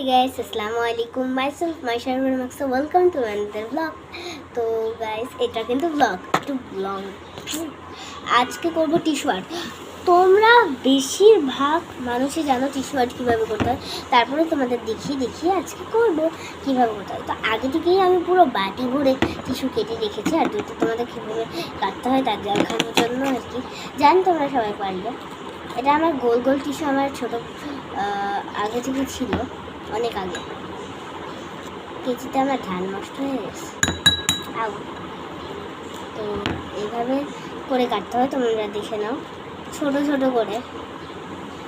guys, Assalamualaikum. Myself, my Sharwar Maksa. Welcome to another vlog. তো guys এটা কিন্তু blog একটু লং। আজকে করবো টিস্যু আর্ট। তোমরা বেশিরভাগ মানুষই জানো টিস্যু আর্ট কীভাবে করতে হয়, তারপরে তোমাদের দেখিয়ে আজকে করবো কীভাবে করতে হয়। তো আগে থেকেই আমি পুরো বাটি ভরে টিস্যু কেটে রেখেছি, আর দুটো তোমাদের কীভাবে কাটতে হয় তার দেখানোর জন্য আর কি। জানি তোমরা সবাই পারবে। এটা আমার গোল গোল টিস্যু আমার ছোটো আগে থেকে ছিল, অনেক আগে। কেজিতে আমার ধান নষ্ট হয়ে গেছে। তো এইভাবে করে কাটতে হয়, তোমরা দেখে নাও। ছোট ছোট করে,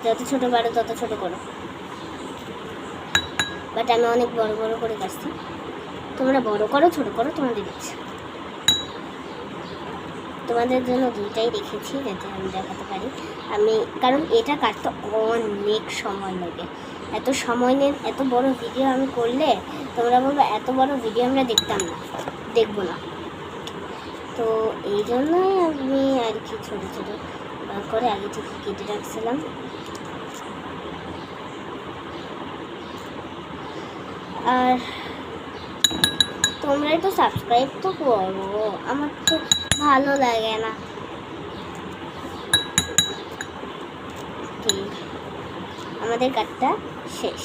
যত ছোট পারো তত ছোট করো, বাট আমি অনেক বড় বড় করে কাটছি। তোমরা বড় করো ছোট করো, তোমাদের ইচ্ছা। তোমাদের জন্য দুইটাই রেখেছি যাতে আমি দেখাতে পারি। কারণ এটা কাটতে অনেক সময় লাগে। এত সময় নেই, এত বড় ভিডিও আমি করলে তোমরা বলবো এত বড় ভিডিও আমরা দেখবো না। তো এই জন্যই আমি আর কি ছোটো ছোটো করে আগে থেকে কেটে রাখছিলাম। আর তোমরা একটু সাবস্ক্রাইব তো করো, আমার তো ভালো লাগে না। আমাদের কাটটা শেষ,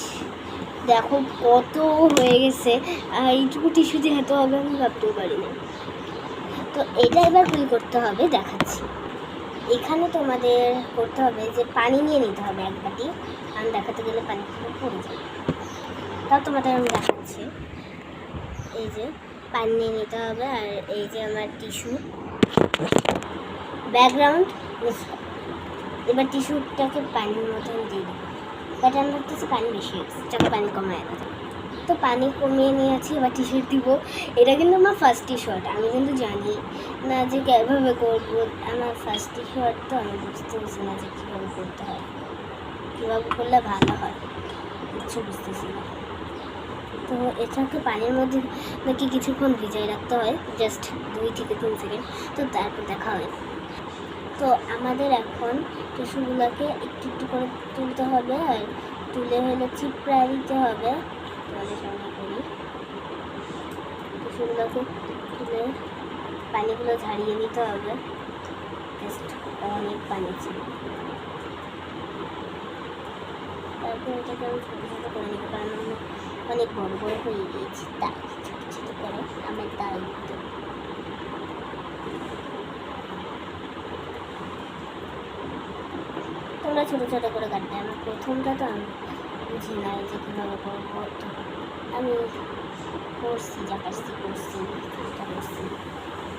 দেখো কত হয়ে গেছে। আর এইটুকু টিস্যু যে এত হবে আমি ভাবতেও পারিনি। তো এটা এবার কী করতে হবে দেখাচ্ছি। এখানে তোমাদের করতে হবে যে পানি নিয়ে নিতে হবে এক বাটি। আমি দেখাতে গেলে পানি পড়ে যাবে, তাও তোমাদের আমি দেখাচ্ছি। এই যে পানি নিয়ে নিতে হবে, আর এই যে আমার টিস্যু ব্যাকগ্রাউন্ড। এবার টিস্যুটাকে পানির মতন দিয়ে দেবো, বাট আমি ভাবতেছি পানি বেশি হয়েছে, চলো পানি কমায় না। তো পানি কমিয়ে নিয়েছি, এবার টি শার্ট দিব। এটা কিন্তু আমার ফার্স্ট টি শার্ট, আমি কিন্তু জানি না যে কীভাবে করবো। আমার ফার্স্ট টি শার্ট, তো আমি বুঝতে পারছি না যে কীভাবে করতে হয়, কীভাবে করলে ভালো হয়, কিছু বুঝতেছি না। তো এটাকে পানির মধ্যে নাকি কিছুক্ষণ ভিজাই রাখতে হয়, জাস্ট 2 থেকে 3 সেকেন্ড। তো তারপর দেখা হয়। তো আমাদের এখন টিস্যুগুলোকে একটু একটু করে তুলতে হবে, আর তুলে হলে চিপড়ায় দিতে হবে। তোমাদের সামনে করি, টিস্যুগুলোকে তুলে পানিগুলো ঝাড়িয়ে নিতে হবে। জাস্ট অনেক পানি ছিল। তারপর এটাকে আমি ছোটো ছোটো করে নেবো, কারণ আমি অনেক বড় বড় হয়ে গিয়েছি, তাই ছোটো ছোটো করে আমার দায়িত্ব। তোমরা ছোটো ছোটো করে কাটবে। আমার প্রথমটা তো আমি বুঝি নাই যে কীভাবে করবো, তো আমি করছি যা পারছি করছি।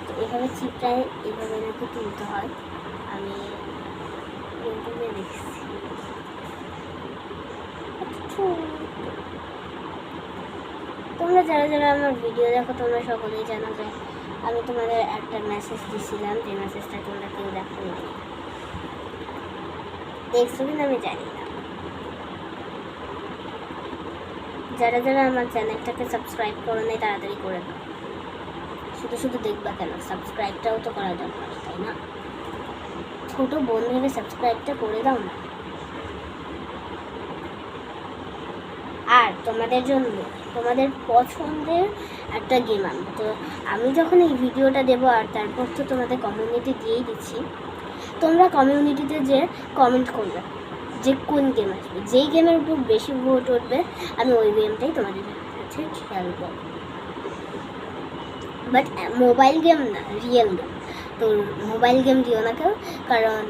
তো এভাবে চিপটায় এভাবে নাকি তুলতে হয়, আমি ইউটিউবে দেখছি। তোমরা যারা যারা আমার ভিডিও দেখো তোমরা সকলেই জানো যে আমি তোমাদের একটা মেসেজ দিয়েছিলাম, যে মেসেজটা তোমরা কেউ দেখো দেখছো কিনা আমি জানি না। যারা যারা আমার চ্যানেলটাকে সাবস্ক্রাইব করো নাই তাড়াতাড়ি করে দাও। শুধু শুধু দেখবা কেন, সাবস্ক্রাইবটাও তো করা দরকার, তাই না? ছোটো বোন ভেবে সাবস্ক্রাইবটা করে দাও না। আর তোমাদের জন্য তোমাদের পছন্দের একটা গেম আনবো। তো আমি যখন এই ভিডিওটা দেবো, আর তারপর তো তোমাদের কমিউনিটি দিয়েই দিচ্ছি, তোমরা কমিউনিটিতে যে কমেন্ট করবে যে কোন গেম আসবে, যেই গেমের উপর বেশি ভোট উঠবে আমি ওই গেমটাই তোমাদের কাছে খেলবো। বাট মোবাইল গেম না, রিয়েল গেম। তো মোবাইল গেম দিও না কেউ, কারণ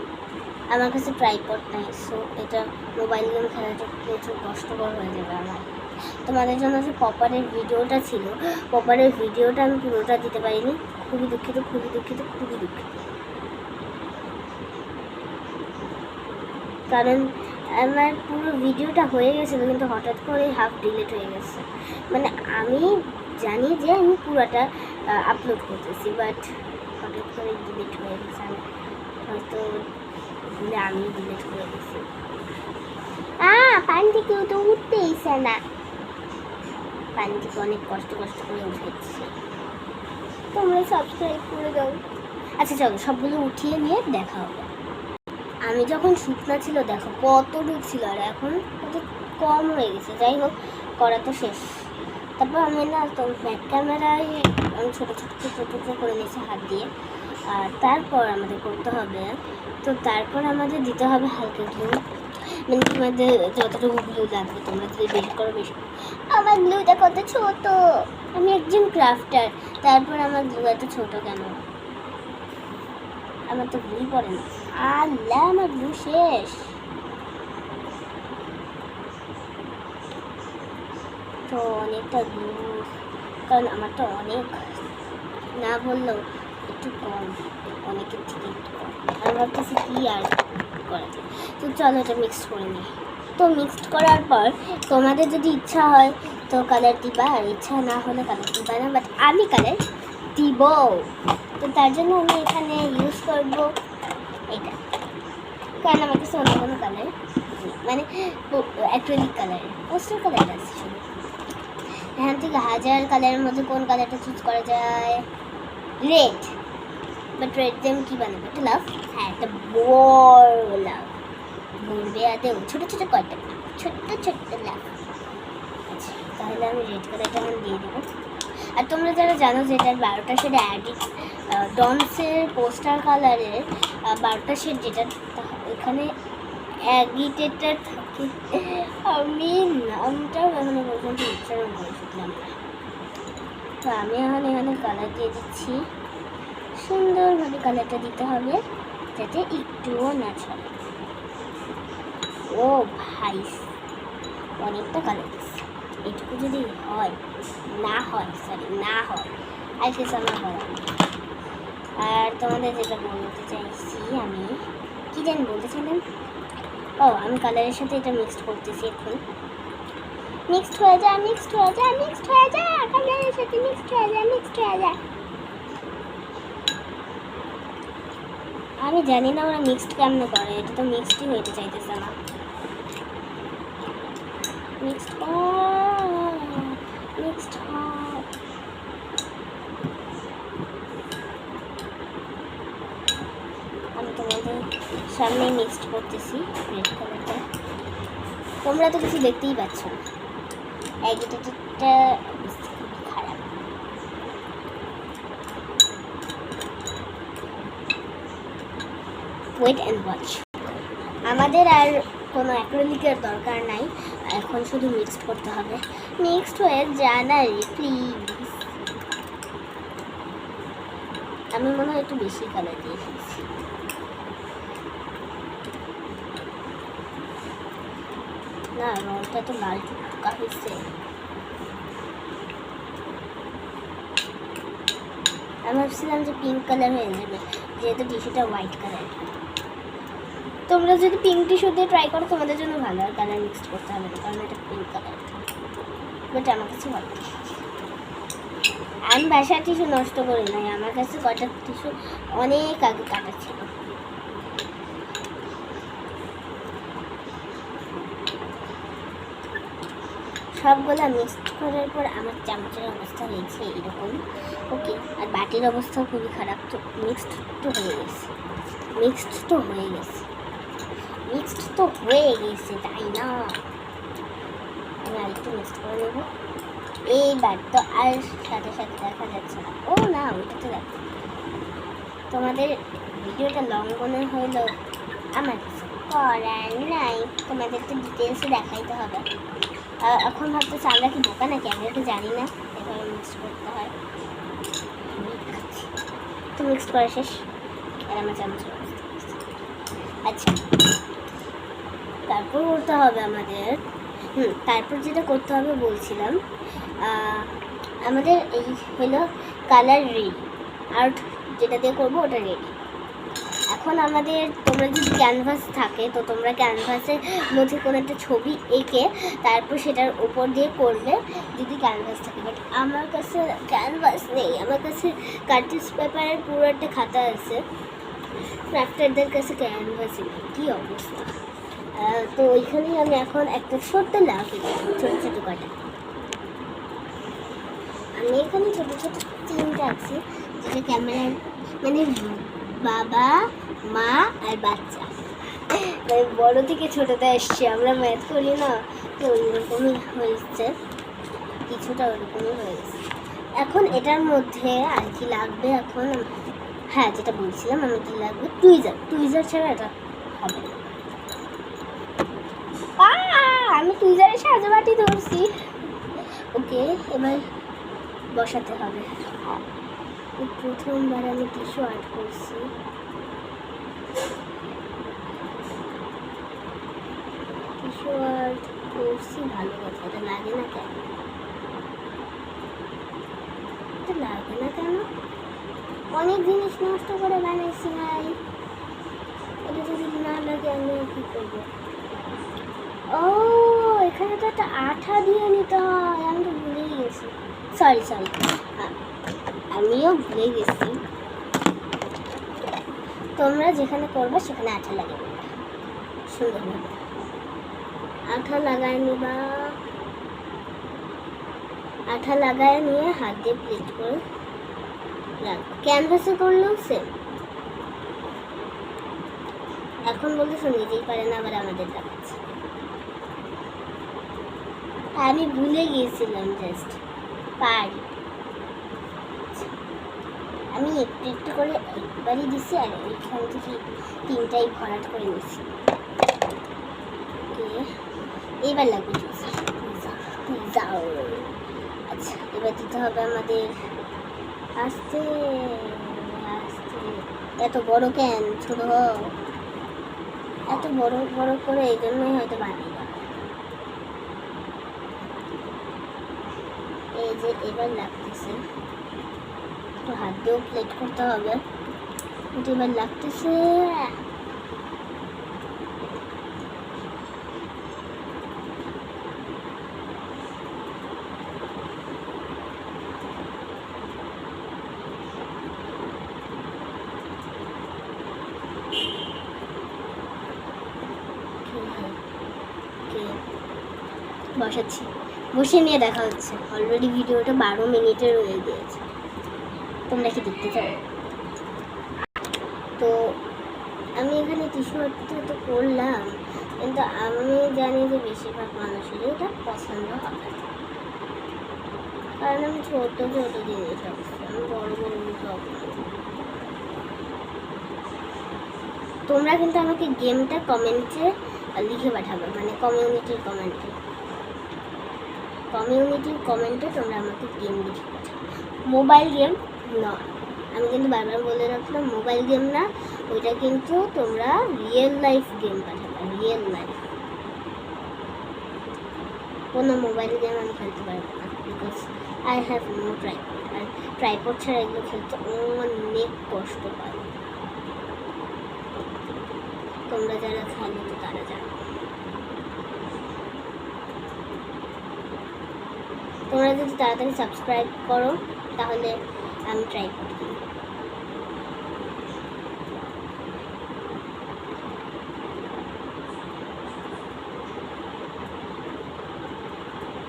আমার কাছে ট্রাইপড নাই। সো এটা মোবাইল গেম খেলাটা প্রচুর কষ্টকর হয়ে যাবে আমার। তোমাদের জন্য যে পপারের ভিডিওটা ছিল, পপারের ভিডিওটা আমি পুরোটা দিতে পারিনি, খুবই দুঃখিত। কারণ আমার পুরো ভিডিওটা হয়ে গেছিলো, কিন্তু হঠাৎ করে হাফ ডিলিট হয়ে গেছে। মানে আমি জানি যে আমি পুরোটা আপলোড করতেছি, বাট হঠাৎ করে ডিলিট হয়ে গেছে। আমি হয়তো আমি ডিলিট করে গেছি। পানি থেকে তো উঠতেইছে না, পানি থেকে অনেক কষ্ট করে উঠেছে। তোমরা সাবস্ক্রাইব করে দাও। আচ্ছা চলো সবগুলো উঠিয়ে নিয়ে দেখা হবে। আমি যখন শুকনা ছিল দেখো কত ডুব ছিল, আর এখন কত কম হয়ে গেছে। যাই হোক, করা তো শেষ। তারপর আমি না তো ব্যাক ক্যামেরায় আমি ছোটো ছোটো টুকরো টুকরো করে নিয়েছি হাত দিয়ে। আর তারপর আমাদের করতে হবে, তো তারপর আমাদের দিতে হবে হালকা গ্লু, মানে তোমাদের যতটুকু গ্লু লাগবে তোমরা যদি বেশি করো বেশি। আমার গ্লুটা কত ছোট, আমি একজন ক্রাফটার, তারপর আমার গ্লু এত ছোট কেন? আমার তো গ্লুই পড়ে না। আল্লাহ, আমার গ্লু শেষ। তো অনেকটা গ্লু, কারণ আমার তো অনেক না বললেও একটু কম, অনেকের থেকে একটু কম। আমি ভাবতেছি কি আর করা যায়। তো চলো এটা মিক্সড করে নিই। তো মিক্সড করার পর তোমাদের যদি ইচ্ছা হয় তো কালার দিবা, আর ইচ্ছা না হলে কালার দিবা না, বাট আমি কালার দিব। তো তার জন্য আমি এখানে ইউজ করব এটা, কারণ আমার কাছে অন্য কোনো কালার মানে অ্যাক্রিলিক কালার, পোস্টার কালার আছে শুধু। এখান থেকে 1000 কালারের মধ্যে কোন কালারটা চুজ করা যায়? রেড। বাট রেড দিয়ে আমি কী বানাবো? একটা লাভ, হ্যাঁ একটা বড় লাভ ঘুরবে, আর দেবো ছোটো ছোটো কয়টা ছোট্ট ছোট্ট লাভ। আচ্ছা, তাহলে আমি রেড কালারটা আমি দিয়ে দেবো। আর তোমরা যারা জানো যে এটার 12টা শেড অ্যাডিট, ডনসের পোস্টার কালারের 12টা শেড যেটা এখানে অ্যাগিটেটার থাকে, আমি নামটাও এখনো পর্যন্ত উচ্চারণ করে শিখলাম না। তো আমি এখন এখানে কালার দিয়ে দিচ্ছি, সুন্দরভাবে কালারটা দিতে হবে যাতে একটুও না ছড়ে। ও ভাই, অনেকটা কালার দিচ্ছি, এইটুকু যদি হয় না হয় আর কিছু আমার বলার নেই। আর তোমাদের যেটা বলতে চাইছি, আমি কি জানি বলতে চাইলাম, ও আমি কালারের সাথে এটা মিক্সড করতেছি এখন। মিক্সড হয়ে যায় কালারের সাথে মিক্সড হয়ে যায়। আমি জানি না ওরা মিক্সড কেমনে করে, এটা তো মিক্সডই হইতে চাইতেছে না। মিক্সড আমি তোমাদের সামনে মিক্সড করতেছি রেড কালারটা। তোমরা তো কিছু দেখতেই পাচ্ছ না, অ্যাগিটেটেডটা খুবই খারাপ। Wait and watch. আমাদের আর কোনো অ্যাক্রিলিকের দরকার নাই, এখন শুধু মিক্সড করতে হবে। মিক্সড হয়ে জানা রে প্লিজ। আমি মনে হয় একটু বেশি কালার দিয়ে ফেলছি। না, রংটা তো লাল টুকটুকা হয়েছে। আমি ভাবছিলাম যে পিঙ্ক কালার হয়ে যাবে, যেহেতু টিস্যুটা হোয়াইট কালার। তোমরা যদি পিঙ্ক টিস্যু দিয়ে ট্রাই করো তোমাদের জন্য ভালো, আর কালার মিক্সড করতে হবে না, কারণ এটা পিঙ্ক কালার। বাট আমার কাছে ভালো, আমি বাসার টিস্যু নষ্ট করি নাই, আমার কাছে কটা টিস্যু অনেক আগে কাটা ছিল। সবগুলো মিক্সড করার পর আমার চামচের অবস্থা হয়েছে এরকম, ওকে। আর বাটির অবস্থাও খুবই খারাপ। তো মিক্সড তো হয়ে গেছে তাই না? আমি আরেকটু মিক্সড করে নেব। এইবার তো আর সাথে সাথে দেখা যাচ্ছে না। ও না, ওইটা তো দেখো। তোমাদের ভিডিওটা লং মনে হইলো, আমার কিছু করার নাই, তোমাদের তো ডিটেলসে দেখাইতে হবে। এখন ভাবতেছি আমরা কি বোকা নাকি, আমি তো জানি না এভাবে মিক্সড করতে হয়। তো মিক্সড করা শেষ, আর আমার চামচ। আচ্ছা, তারপর করতে হবে আমাদের, তারপর যেটা করতে হবে বলছিলাম, আমাদের এই হলো কালার রেডি, আর্ট যেটা দিয়ে করবো ওটা রেডি। এখন আমাদের, তোমরা যদি ক্যানভাস থাকে তো তোমরা ক্যানভাসের মধ্যে কোনো একটা ছবি এঁকে তারপর সেটার উপর দিয়ে করবে যদি ক্যানভাস থাকে। বাট আমার কাছে ক্যানভাস নেই, আমার কাছে কার্টিজ পেপারের পুরো একটা খাতা আছে, ক্রাফটারদের কাছে ক্যানভাসই নেই। কী অবস্থা! তো ওইখানেই আমি এখন একটা ছোট্ট লাভ ছোটো ছোটো কাটা। আমি এখানে ছোটো ছোটো তিনটা আছে, যেটা ক্যামেরার মানে বাবা, মা আর বাচ্চা। মানে বড় থেকে ছোটোতে আসছে, আমরা ম্যাথ করি না, তো ওইরকমই হয়েছে, কিছুটা ওইরকমই হয়েছে। এখন এটার মধ্যে আর কি লাগবে এখন, হ্যাঁ যেটা বলছিলাম আমি, কি লাগবে টুইজার ছাড়া এটা হবে না। আমি টুইজারের সাহায্যে বাটি ধরছি। ওকে, এবার বসাতে হবে। প্রথমবার আমি টিস্যু অ্যাড করছি, ভালো কথা। এটা লাগে না কেন, অনেক জিনিস নষ্ট করে বানাইছি ভাই, এটা যদি না লাগে আমি কি করবো? ও এখানে তো একটা আঠা দিয়ে নিতে হয়, আমি তো ভুলেই গেছি, সরি আমিও ভুলে গেছি। তোমরা যেখানে করবে সেখানে আঠা লাগাবে, সুন্দরভাবে আঠা লাগায় নিবা। আঠা লাগায় নিয়ে হাত দিয়ে প্লেট করে রাখবো। ক্যানভাসে করলেও সেম। এখন বলতেছো নিজেই পারে না, আবার আমাদের দেখাচ্ছে। আমি ভুলে গিয়েছিলাম, জাস্ট পারি। আমি একটু একটু করে একবারই দিছি, আর ওইখান থেকে 3টাই ভরাট করে নিছি। এইবার লাগবে আচ্ছা, এবার দিতে হবে আমাদের আস্তে আস্তে। এত বড় কেন, ছোট এত বড় বড় করে, এই জন্যই হয়তো বানিয়ে যাবে। এই যে এবার লাগতেছে, একটু হাত দিয়েও প্লেট করতে হবে, এবার লাগতেছে। বসাচ্ছি, বসে নিয়ে দেখা হচ্ছে। অলরেডি ভিডিওটা 12 মিনিটের হয়ে গিয়েছে, তোমরা কি দেখতে চাও? তো আমি এখানে টিস্যু তো করলাম, কিন্তু আমি জানি যে বেশিরভাগ মানুষেরই এটা পছন্দ হবে, কারণ আমি ছোট ছোট জিনিস রাখছি, আমি বড় বড় সব। তোমরা কিন্তু আমাকে গেমটা কমেন্টে লিখে পাঠাবে, মানে কমিউনিটির কমেন্টে তোমরা আমাকে গেম লিখে পাঠাবে। মোবাইল গেম নয়, আমি কিন্তু বারবার বলে রাখলাম, মোবাইল গেম না, ওইটা কিন্তু তোমরা রিয়েল লাইফ গেম পাঠাবে, রিয়েল লাইফ। কোনো মোবাইল গেম আমি খেলতে পারবো না, because I have no tripod, আর ট্রাইপড ছাড়া এগুলো খেলতে অনেক কষ্ট পায়। তোমরা যারা খেলো তো তারা জানো। তোমরা যদি তাড়াতাড়ি সাবস্ক্রাইব করো তাহলে আমি ট্রাই করি।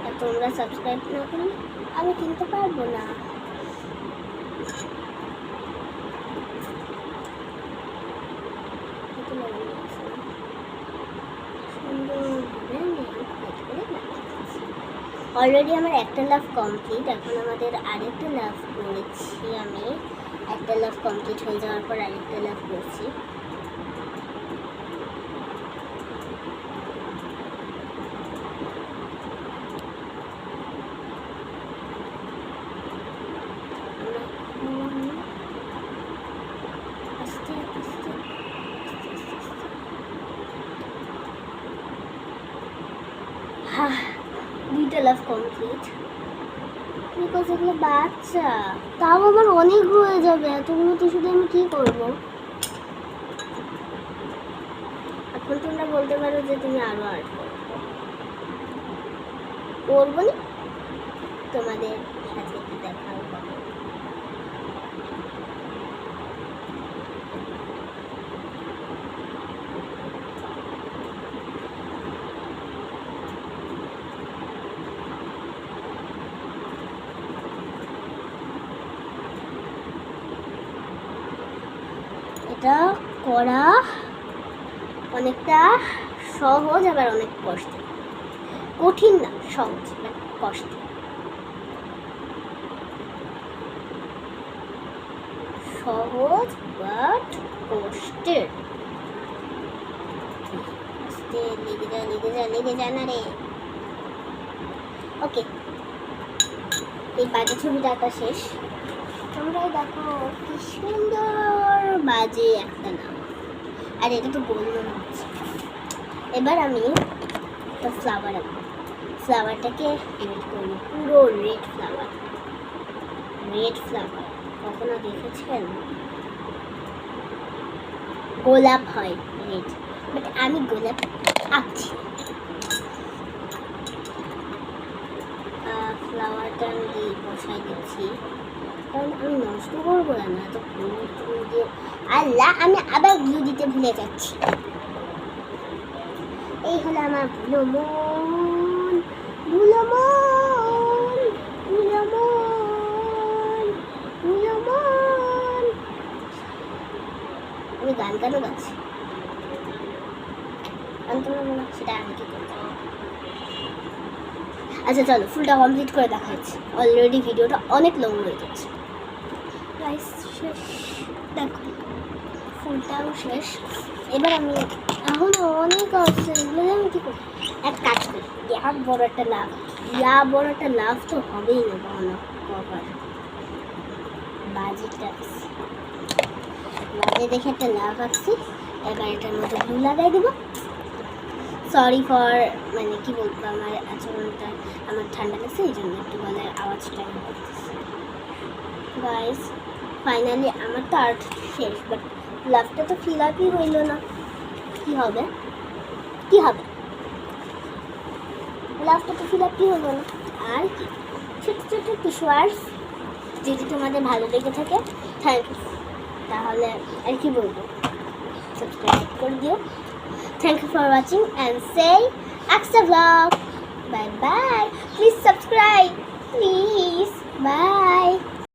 আর তোমরা সাবস্ক্রাইব না করলে আমি কিনতে পারবো না। অলরেডি আমার একটা লাভ কমপ্লিট, এখন আমাদের আরেকটা লাভ করেছি। আমি একটা লাভ কমপ্লিট হয়ে যাওয়ার পর আরেকটা লাভ করছি। দুইটা লাভ কমপ্লিট, বিকজ এগুলো বাচ্চা, তাও আমার অনেক রয়ে যাবে, এতগুলো টিস্যুতে আমি কী করবো? এখন তোমরা বলতে পারো যে তুমি আরও আর্ট করবো না, তোমাদের সাথে একটু দেখা হবে। এটা করা অনেকটা সহজ আবার অনেক কঠিন না, সহজ বাট কষ্ট। সহজ বাট কষ্টের। লেগে যা না রে। ওকে, এই বাজে ছবিটা আঁকা শেষ। তোমরাই দেখো কি সুন্দর বাজে একটা নাম। আর এটা তো বলবো না। এবার আমি একটা ফ্লাওয়ার আঁকবো। ফ্লাওয়ারটাকে এডিট করবো, পুরো রেড ফ্লাওয়ার। কখনো দেখেছেন গোলাপ হয় রেড, বাট আমি গোলাপ আঁকছি। ফ্লাওয়ারটা আমি বসাই দিচ্ছি, কারণ আমি নষ্ট করবো না তো গ্লু দিয়ে। আল্লাহ, আমি আবার গ্লু দিতে ভুলে যাচ্ছি। এই হলো আমার ভুলো মন। আমি গান কেন গাচ্ছি? সেটা আমি কি করতে। আচ্ছা চলো, ফুলটা কমপ্লিট করে দেখা যাচ্ছে। অলরেডি ভিডিওটা অনেক লং হয়ে যাচ্ছে। শেষ, দেখো ফুলটাও শেষ। এবার আমি এখনো অনেক আছে, এগুলো আমি কী করি, এক কাজ করি, বড় একটা লাভ তো হবেই না। কভার বাজে দেখে একটা লাভ আঁকছি। এবার এটার মধ্যে গ্লু লাগাই দেবো। সরি ফর, মানে কি বলবো, আমার আচরণটা, আমার ঠান্ডা লাগছে, এই জন্য একটু গলার আওয়াজটা করতেছি। গাইস, ফাইনালি আমার তো আর্ট শেষ, বাট লাভটা তো ফিল আপই হইল না। কি হবে লাভটা তো ফিল আপই হলো না। আর কি, ছোট ছোট টিস্যু আর্টস যদি তোমাদের ভালো লেগে থাকে, থ্যাংক ইউ। তাহলে আর কি বলবো, সাবস্ক্রাইব করে দিও। Thank you for watching and say Aksa Vlog. Bye bye. Please subscribe. Please. Bye.